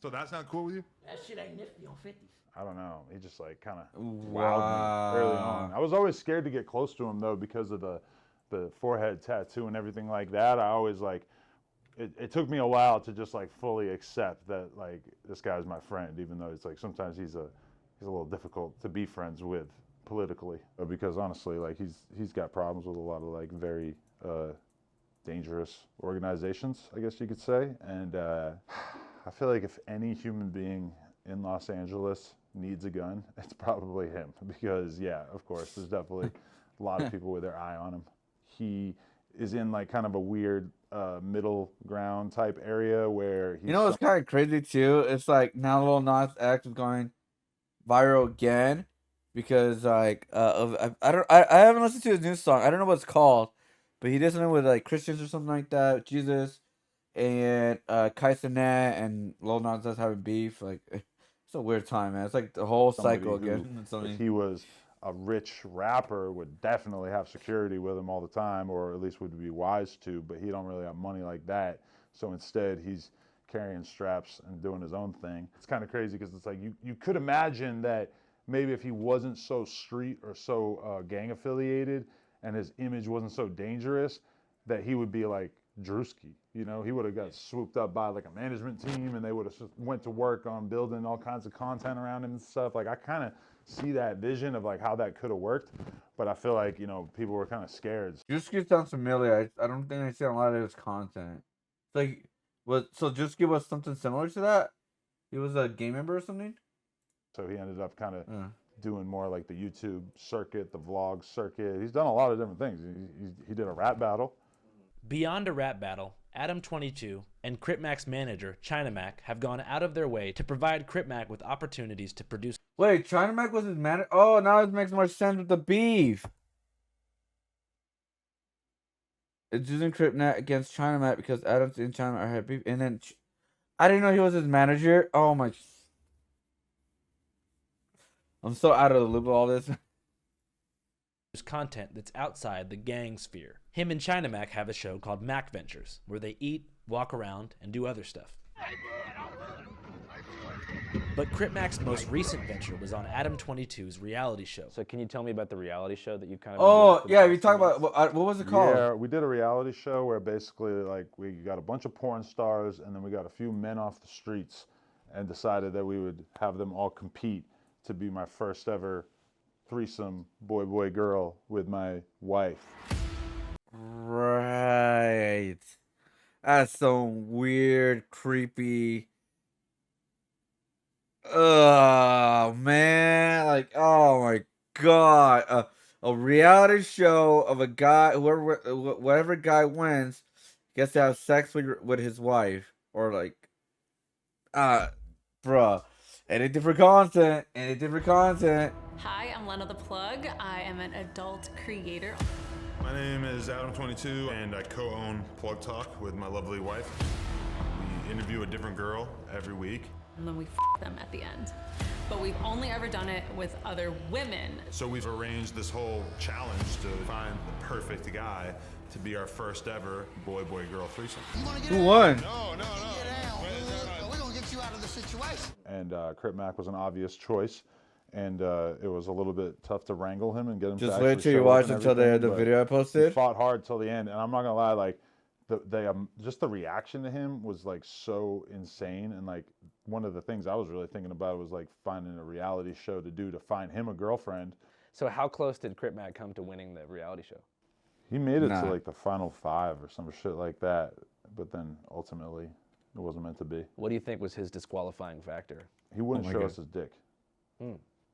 S9: So that's not cool with you?
S15: That shit ain't nifty on 50s.
S19: I don't know. He just like kind of wowed me early on. I was always scared to get close to him though because of the forehead tattoo and everything like that. I always like it took me a while to just like fully accept that like this guy's my friend, even though it's like sometimes he's a little difficult to be friends with politically, because honestly like he's got problems with a lot of like very dangerous organizations, I guess you could say. And I feel like if any human being in Los Angeles needs a gun, it's probably him, because yeah, of course, there's definitely a lot of people with their eye on him. He is in like kind of a weird middle ground type area where he's...
S1: You know what's kind of crazy too? It's like now Lil Nas X is going viral again because like I haven't listened to his new song. I don't know what it's called, but he did something with like Christians or something like that, Jesus, and Kai Cenat and Lil Nas X having beef. Like it's a weird time, man. It's like the whole cycle again.
S19: If he was a rich rapper, would definitely have security with him all the time, or at least would be wise to, but he don't really have money like that. So instead he's carrying straps and doing his own thing. It's kind of crazy because it's like you could imagine that maybe if he wasn't so street or so gang affiliated and his image wasn't so dangerous, that he would be like Drewski. You know, he would have got swooped up by like a management team and they would have went to work on building all kinds of content around him and stuff. Like I kind of see that vision of like how that could have worked, but I feel like, you know, people were kind of scared.
S1: Drewski sounds familiar. I don't think I see a lot of his content. It's like, so Drewski was something similar to that? He was a game member or something?
S19: So he ended up kind of doing more like the YouTube circuit, the vlog circuit. He's done a lot of different things. He did a rap battle.
S11: Beyond a rap battle, Adam22 and Crip Mac's manager, China Mac, have gone out of their way to provide Crip Mac with opportunities to produce.
S1: Wait, China Mac was his manager? Oh, now it makes more sense with the beef. It's using Crip Mac against China Mac because Adams and China Mac had beef. And then I didn't know he was his manager. Oh my. I'm so out of the loop of all this.
S11: Content that's outside the gang sphere. Him and China Mac have a show called Mac Ventures, where they eat, walk around, and do other stuff. But Crip Mac's most recent venture was on Adam22's reality show.
S5: So can you tell me about the reality show that you kind of...
S1: Oh, yeah, we talked about... What was it called?
S19: Yeah, we did a reality show where basically like we got a bunch of porn stars and then we got a few men off the streets and decided that we would have them all compete to be my first ever threesome boy girl with my wife.
S1: Right. That's some weird, creepy. Oh man, like oh my god, a reality show of a guy, whatever guy wins, gets to have sex with his wife, or like, uh, bruh, anything for content, anything for content.
S20: Hi, I'm Lena the Plug. I am an adult creator.
S9: My name is Adam22, and I co-own Plug Talk with my lovely wife. We interview a different girl every week.
S20: And then we them at the end. But we've only ever done it with other women.
S9: So we've arranged this whole challenge to find the perfect guy to be our first ever boy-boy-girl threesome.
S1: Who won?
S15: No. We're gonna get you out of the situation.
S19: And Crip Mac was an obvious choice. And it was a little bit tough to wrangle him and get him to
S1: Just
S19: actually
S1: wait till you
S19: show up
S1: watch
S19: and
S1: until
S19: everything,
S1: the
S19: but
S1: video I posted.
S19: He fought hard till the end, and I'm not gonna lie, like just the reaction to him was like so insane. And like one of the things I was really thinking about was like finding a reality show to do to find him a girlfriend.
S5: So how close did Crip Mac come to winning the reality show?
S19: He made it
S1: Nah.
S19: to like the final 5 or some shit like that, but then ultimately it wasn't meant to be.
S5: What do you think was his disqualifying factor?
S19: He wouldn't
S1: Oh my
S19: show
S1: God.
S19: us his dick.
S5: Hmm.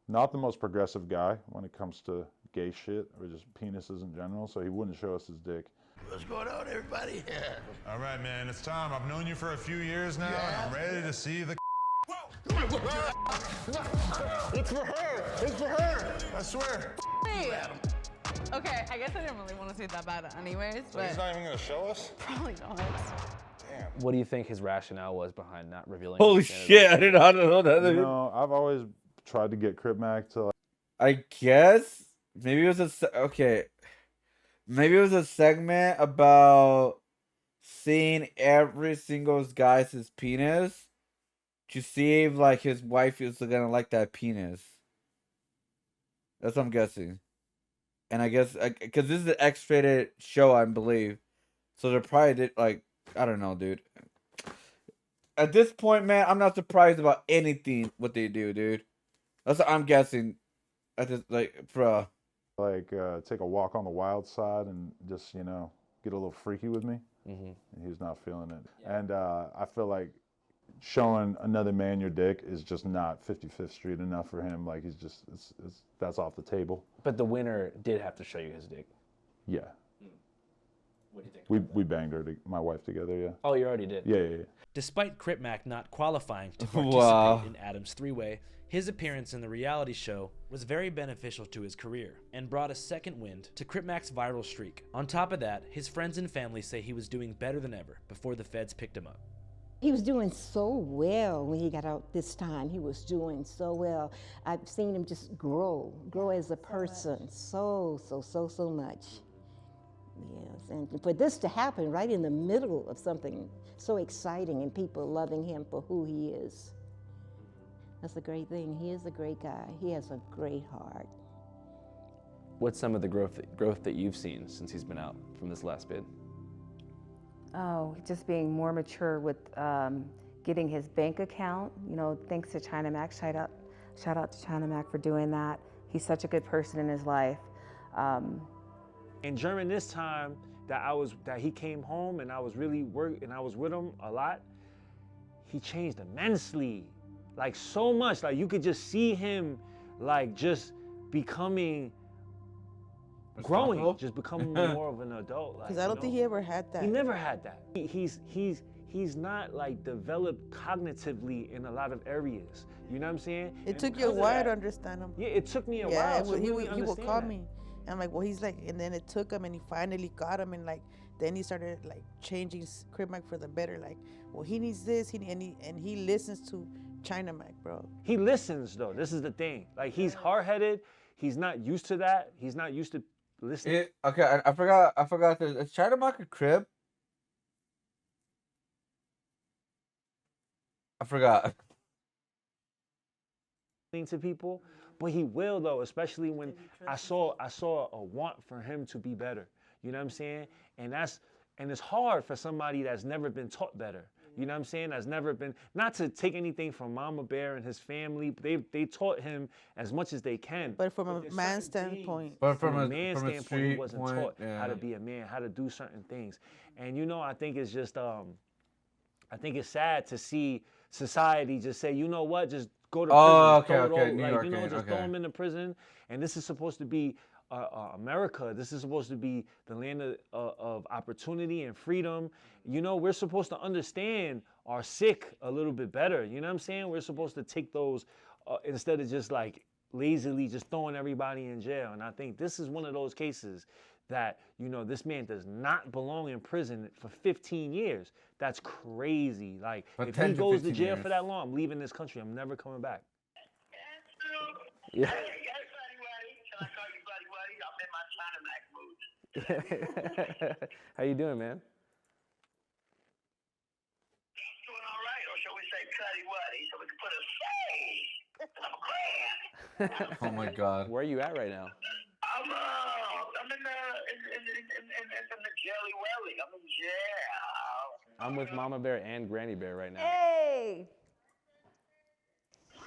S19: Not the most progressive guy when it comes to gay shit or just penises in general, so he wouldn't show us his dick.
S15: What's going on, everybody?
S9: All right, man, it's time. I've known you for a few years now, and I'm ready to see the.
S15: It's for her. It's for her.
S9: I swear.
S21: Wait. Okay, I guess I didn't really want to see it that bad anyways,
S9: So
S21: but
S9: he's not even gonna show us?
S21: probably not.
S9: Damn.
S5: What do you think his rationale was behind not revealing?
S1: Holy
S5: his identity?
S1: shit! I did not know that.
S19: You know, I've always tried to get Crip Mac to like,
S1: I guess maybe it was okay. Maybe it was a segment about seeing every single guy's penis to see if like his wife is gonna like that penis. That's what I'm guessing. And I guess because this is an X-rated show, I believe, so they probably did like I don't know, dude. At this point, man, I'm not surprised about anything what they do, dude. That's what I'm guessing. At this, like, bruh.
S19: take a walk on the wild side and just, you know, get a little freaky with me.
S5: Mm-hmm.
S19: And he's not feeling it. And I feel like showing another man your dick is just not 55th Street enough for him. Like he's just, that's off the table.
S5: But the winner did have to show you his dick.
S19: Yeah.
S5: What do you think?
S19: We banged her, my wife together, yeah.
S5: Oh, you already did?
S19: Yeah.
S11: Despite Crip Mac not qualifying to participate
S1: Wow.
S11: in Adam's three-way, his appearance in the reality show was very beneficial to his career and brought a second wind to Crip Mac's viral streak. On top of that, his friends and family say he was doing better than ever before the feds picked him up.
S2: He was doing so well when he got out this time. He was doing so well. I've seen him just grow as a person so much. Yes, and for this to happen right in the middle of something so exciting and people loving him for who he is, that's a great thing. He is a great guy. He has a great heart.
S5: What's some of the growth that you've seen since he's been out from this last bid?
S3: Oh, just being more mature with getting his bank account. You know, thanks to China Mac. Shout out to China Mac for doing that. He's such a good person in his life.
S6: And during this time that he came home and I was really and I was with him a lot, he changed immensely, like so much. Like you could just see him, like just becoming, growing, just becoming more of an adult.
S21: Because I don't think he ever had that.
S6: He never had that. He's not like developed cognitively in a lot of areas. You know what I'm saying?
S21: It took you a while to understand him.
S6: Yeah, it took me a
S21: Yeah,
S6: while to really
S21: he would
S6: understand
S21: call
S6: that.
S21: me. And like, well, he's like, and then it took him, and he finally got him, and like, then he started like changing Crip Mac for the better. Like, well, he needs this, and he listens to China Mac, bro.
S6: He listens though. This is the thing. Like he's hard-headed. He's not used to that. He's not used to listening.
S1: Okay, I forgot. Is China Mac a Crip? I forgot.
S6: To people, but he will though, especially when I saw a want for him to be better. You know what I'm saying? And it's hard for somebody that's never been taught better. You know what I'm saying? That's never been, not to take anything from Mama Bear and his family. They taught him as much as they can.
S21: But from a man's standpoint,
S6: But from a man's standpoint, he
S1: street
S6: wasn't
S1: point,
S6: taught
S1: yeah.
S6: how to be a man, how to do certain things. And you know, I think it's just I think it's sad to see society just say, you know what, just go to
S1: Oh,
S6: prison,
S1: okay, okay, New
S6: like,
S1: York,
S6: you know, just throw
S1: okay.
S6: them into prison. And this is supposed to be America. This is supposed to be the land of opportunity and freedom. You know, we're supposed to understand our sick a little bit better. You know what I'm saying? We're supposed to take those instead of just like lazily just throwing everybody in jail. And I think this is one of those cases that, you know, this man does not belong in prison for 15 years. That's crazy. Like,
S1: But
S6: if
S1: 10
S6: he
S1: to
S6: goes to
S1: 15
S6: jail
S1: years.
S6: for that long, I'm leaving this country. I'm never coming back. Yeah. How you doing, man?
S15: Doing all right, or shall we say Cuddy Wuddy, so we can put a say.
S1: Oh my God.
S5: Where are you at right now?
S15: I'm in the Jelly Welly. I'm in jail.
S5: I'm with Mama Bear and Granny Bear right now.
S3: Hey!
S15: How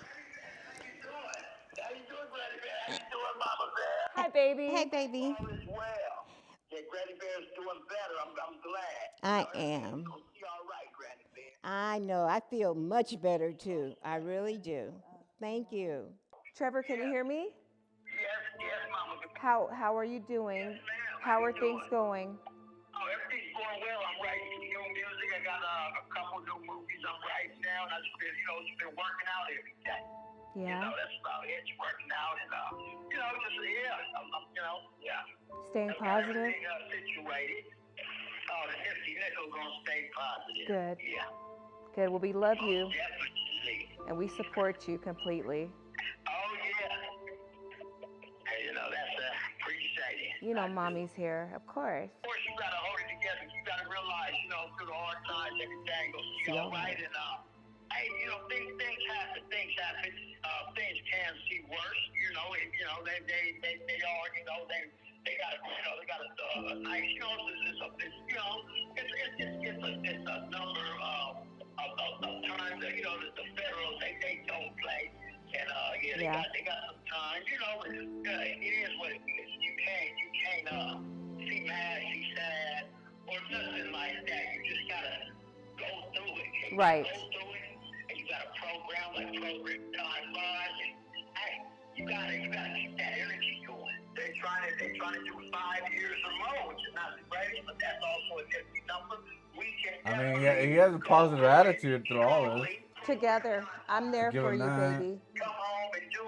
S15: you doing, Granny Bear? How you doing, Mama Bear?
S3: Hi, baby.
S2: Hey, baby.
S15: All is well. Yeah, Granny Bear's doing better. I'm glad.
S2: I am.
S15: You'll be all right, Granny Bear.
S2: I know. I feel much better too. I really do. Thank you.
S3: Trevor, can you hear me?
S15: Yes, Mama Bear.
S3: How are you doing? How are things going?
S15: Oh, everything's going well. I'm writing new music. I got a couple new movies I'm writing now, and I've just been working out every day.
S3: Yeah.
S15: You know, that's about it. Just working out and,
S3: Staying
S15: I've got
S3: positive?
S15: everything situated. Oh, the nifty nickel gonna stay positive.
S3: Good.
S15: Yeah.
S3: Good. Well, we love you.
S15: Definitely.
S3: And we support you completely.
S15: Oh, yeah. Hey, that's appreciate it.
S3: You know, mommy's here, of course.
S15: Of course, you gotta hold it together. You gotta realize, through the hard times, everything will be all right. And hey, things happen. Things happen. Things can see worse. They are. They got a nice. It's a number of times that the federals they don't play. And they got some time. It is what it is. You can't see mad, see sad, or nothing like that. You just gotta go through it.
S3: Right.
S15: Go through it, and you got a program like Program Time Buzz, and hey, you gotta keep that energy going. They're trying to do 5 years or more, which is not the greatest, but that's also a nifty number. We can.
S1: I mean, yeah, he has a positive attitude through all this.
S3: Together. I'm there
S1: Give
S3: for
S1: him
S3: you,
S1: that.
S3: baby.
S15: Come home and do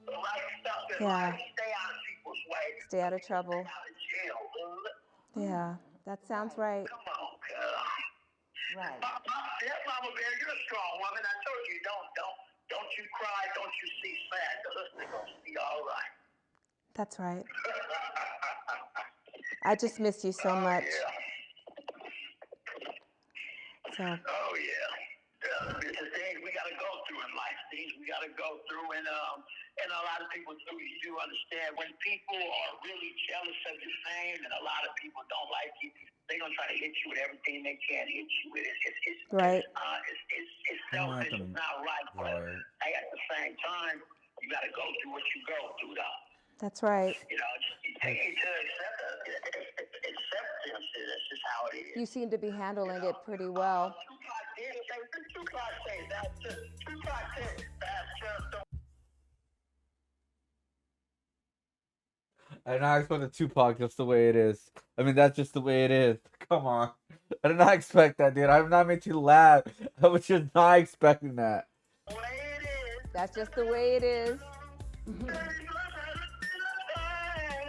S15: the right stuff in
S3: Yeah.
S15: life. Stay out of people's way.
S3: Stay out of trouble.
S15: Out of jail.
S3: Yeah, that sounds right.
S15: Come on, girl.
S2: Right.
S15: Mama Bear, you're a strong woman. I told you, don't you cry, don't you see sad. The listener gonna be all right.
S3: That's right. I just miss you so much.
S15: Yeah.
S3: So.
S15: Oh yeah. It's the things we gotta go through in life. Things we gotta go through, and a lot of people do understand when people are really jealous of your fame, and a lot of people don't like you. They're gonna try to hit you with everything they can hit you with. It's
S3: right.
S15: It's selfish. It's not right. But hey, at the same time, you gotta go through what you go through, though.
S3: That's right.
S15: You take it to acceptance. That's just how it is.
S3: You seem to be handling it pretty well.
S1: I did not expect the Tupac just the way it is. I mean, that's just the way it is. Come on. I did not expect that, dude. I'm not making you laugh. I was just not expecting that.
S3: That's just the way it is.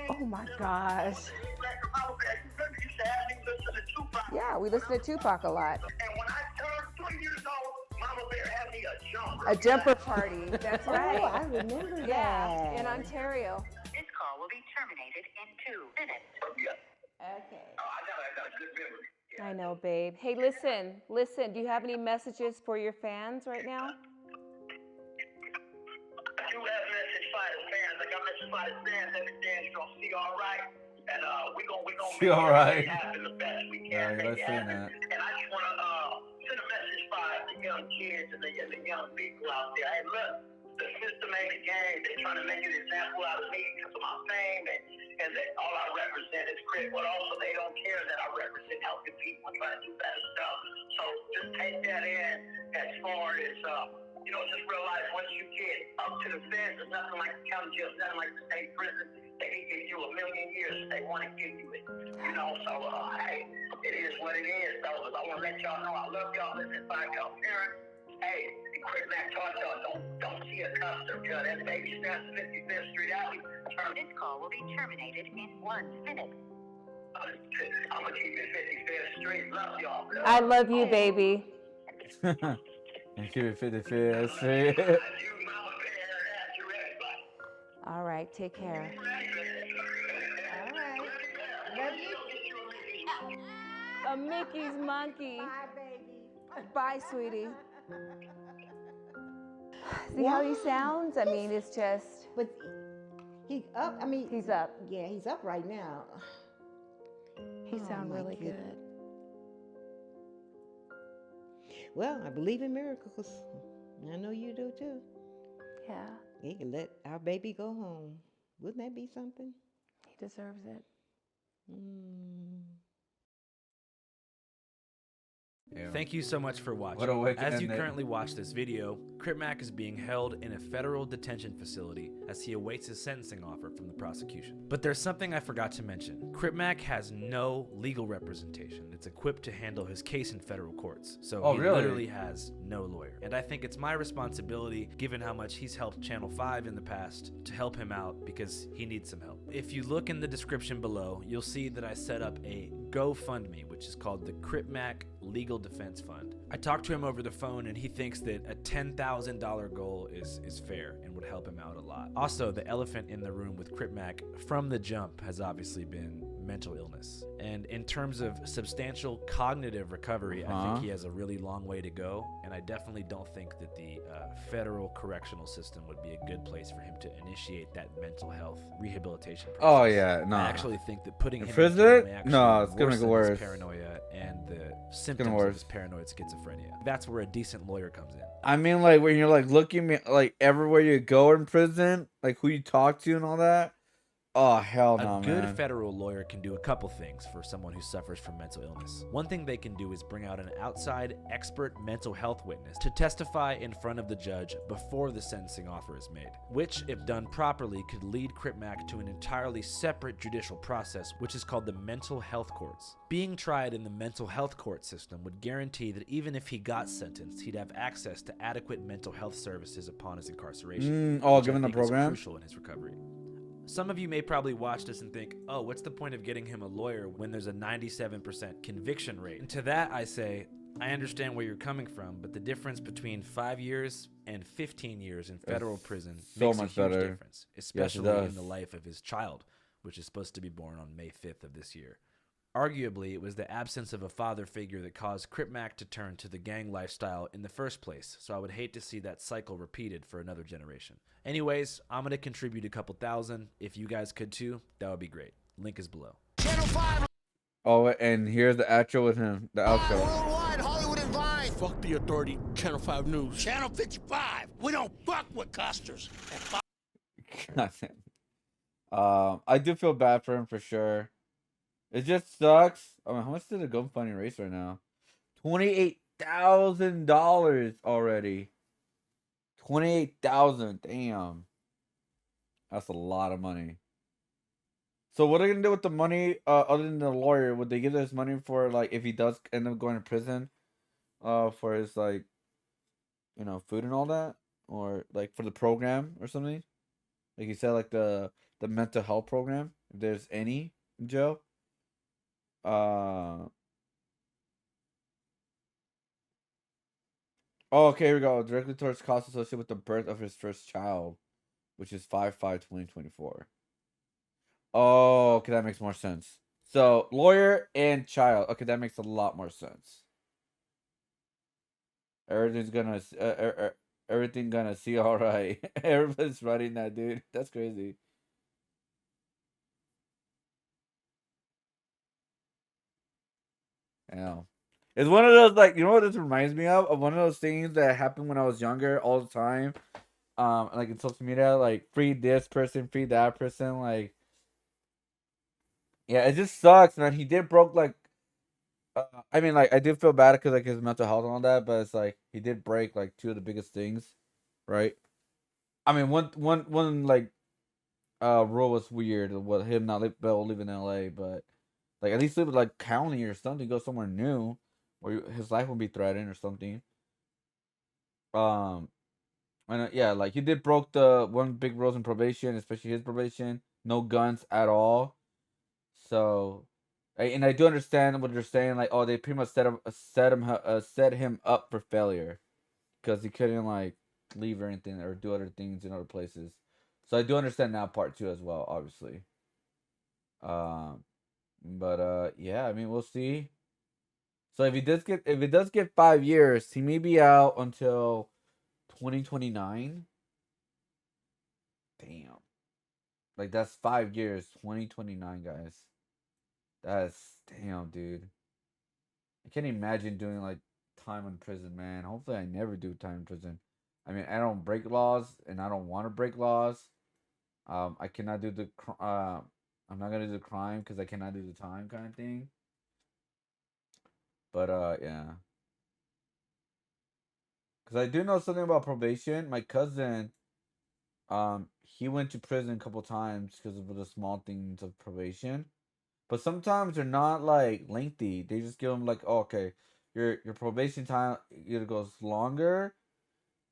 S3: Oh my gosh. Yeah, we listen to Tupac a lot.
S15: And when I turned 3 years old, Mama Bear had me a jumper.
S3: A jumper party. That's right.
S2: Oh, I remember that.
S3: Yeah, in Ontario.
S7: This call will be terminated in 2 minutes.
S2: Okay.
S15: Oh, I got a good memory.
S3: I know, babe. Hey, listen. Do you have any messages for your fans right now?
S15: I do have message for the fans. I got message for the fans. Everything's gonna be all right. And we gonna
S1: See, all right.
S15: happen the best we can.
S1: Yeah, you
S15: make it
S1: saying
S15: happen.
S1: that.
S15: And I just wanna send a message for the young kids and the young people out there. Hey, look, the system ain't a game. They're trying to make an example out of me because of my fame, and that all I represent is Crip. But also, they don't care that I represent helping people and trying to do better stuff. So just take that in as
S12: far as, just realize once you get up to the feds, it's nothing like the county jail, it's nothing like the state prison. They can give you 1,000,000 years if they want to give you it. So, hey, it is what it is, though. I want to let y'all know I love y'all. Listen, find y'all parents. Hey, the Crip Mac taught y'all, don't see a custom, that baby steps 55th Street Alley.
S7: This call will be terminated in 1 minute.
S12: I'm going to keep it 55th Street. Love y'all.
S3: I love you, baby.
S1: And keep it 55th Street.
S3: All right, take care.
S2: All right. Love you.
S3: A Mickey's monkey.
S2: Bye, baby.
S3: Bye, sweetie. See how he sounds? I mean, it's just.
S2: But he's up. I mean,
S3: he's up.
S2: Yeah, he's up right now.
S3: He sounds really good.
S2: Well, I believe in miracles. I know you do too.
S3: Yeah.
S2: He can let our baby go home. Wouldn't that be something?
S3: He deserves it.
S1: Yeah.
S11: Thank you so much for watching.
S1: What a way to
S11: As
S1: end
S11: you
S1: it.
S11: currently watch this video, Crip Mac is being held in a federal detention facility as he awaits his sentencing offer from the prosecution. But there's something I forgot to mention. Crip Mac has no legal representation that's equipped to handle his case in federal courts. So he
S1: really?
S11: literally has no lawyer. And I think it's my responsibility, given how much he's helped Channel 5 in the past, to help him out because he needs some help. If you look in the description below, you'll see that I set up a GoFundMe, which is called the Crip Mac Legal Defense Fund. I talked to him over the phone and he thinks that a $10,000 goal is fair and would help him out a lot. Also, the elephant in the room with Crip Mac from the jump has obviously been mental illness. And in terms of substantial cognitive recovery, I think he has a really long way to go. And I definitely don't think that the federal correctional system would be a good place for him to initiate that mental health rehabilitation process.
S1: Oh, yeah, no.
S11: I actually think that putting him in
S1: prison?
S11: jail may actually
S1: No, it's gonna make it
S11: worsen
S1: worse.
S11: his paranoia and the symptoms of his paranoid schizophrenia. That's where a decent lawyer comes in.
S1: I mean, like, when you're, like, looking at, like, everywhere you go in prison, like, who you talk to and all that. Oh, hell no,
S11: A good
S1: man.
S11: federal lawyer can do a couple things for someone who suffers from mental illness. One thing they can do is bring out an outside expert mental health witness to testify in front of the judge before the sentencing offer is made, which, if done properly, could lead Crip Mac to an entirely separate judicial process, which is called the mental health courts. Being tried in the mental health court system would guarantee that even if he got sentenced, he'd have access to adequate mental health services upon his incarceration. which I
S1: given the
S11: think is
S1: program?
S11: crucial in his recovery. Some of you may probably watch this and think, oh, what's the point of getting him a lawyer when there's a 97% conviction rate? And to that I say, I understand where you're coming from, but the difference between 5 years and 15 years in federal prison
S1: so
S11: makes
S1: much
S11: a huge
S1: better.
S11: difference,
S1: Yes, it
S11: especially in
S1: does.
S11: the life of his child, which is supposed to be born on May 5th of this year. Arguably, it was the absence of a father figure that caused Crip Mac to turn to the gang lifestyle in the first place, so I would hate to see that cycle repeated for another generation. Anyways, I'm going to contribute a couple thousand. If you guys could too, that would be great. Link is below.
S1: Oh, and here's the outro with him. The outro.
S15: Worldwide, Hollywood and Vine. Fuck the authority. Channel 5 News. Channel 55. We don't fuck with custers.
S1: I do feel bad for him for sure. It just sucks. I mean, how much did the GoFundMe raise right now? $28,000 already. 28,000. Damn. That's a lot of money. So what are they gonna do with the money? Other than the lawyer, would they give this money for, like, if he does end up going to prison, for his, like, food and all that, or like for the program or something? Like you said, like the mental health program, if there's any in jail. Oh, okay, here we go. Directly towards costs associated with the birth of his first child, which is 5/5/2024. Oh, okay, that makes more sense. So, lawyer and child. Okay, that makes a lot more sense. Everything's gonna see all right. Everybody's writing that, dude. That's crazy. Yeah. It's one of those, like, you know what this reminds me of? Of one of those things that happened when I was younger all the time. Like in social media, like, free this person, free that person, like. Yeah, it just sucks, man. He did broke, like, I mean, like, I do feel bad because like his mental health and all that, but it's like he did break like two of the biggest things, right? I mean, one like rule was weird, with him not living in LA, but like at least live with like county or something, go somewhere new, where his life will be threatened or something. Um, and yeah, like he did broke the one big rules in probation, especially his probation, no guns at all. So, and I do understand what you're saying. Like, oh, they pretty much set him up for failure because he couldn't like leave or anything or do other things in other places. So I do understand that part too as well, obviously. Um, but yeah, I mean, we'll see. So if he does get 5 years, he may be out until 2029. Damn, like that's 5 years, 2029, guys. That's damn, dude. I can't imagine doing like time in prison, man. Hopefully, I never do time in prison. I mean, I don't break laws, and I don't want to break laws. I cannot do I'm not gonna do the crime because I cannot do the time kind of thing. But yeah, because I do know something about probation. My cousin, he went to prison a couple times because of the small things of probation. But sometimes they're not like lengthy. They just give them like, oh, okay, your probation time either goes longer,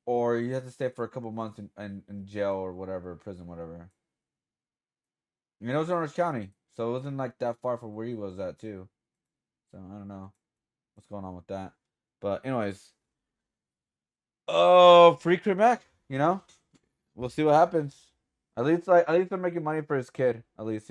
S1: or you have to stay for a couple months in jail or whatever, prison, whatever. I mean, it was in Orange County, so it wasn't like that far from where he was at too. So I don't know what's going on with that. But anyways, oh, free Crip Mac. We'll see what happens. At least they're making money for his kid. At least.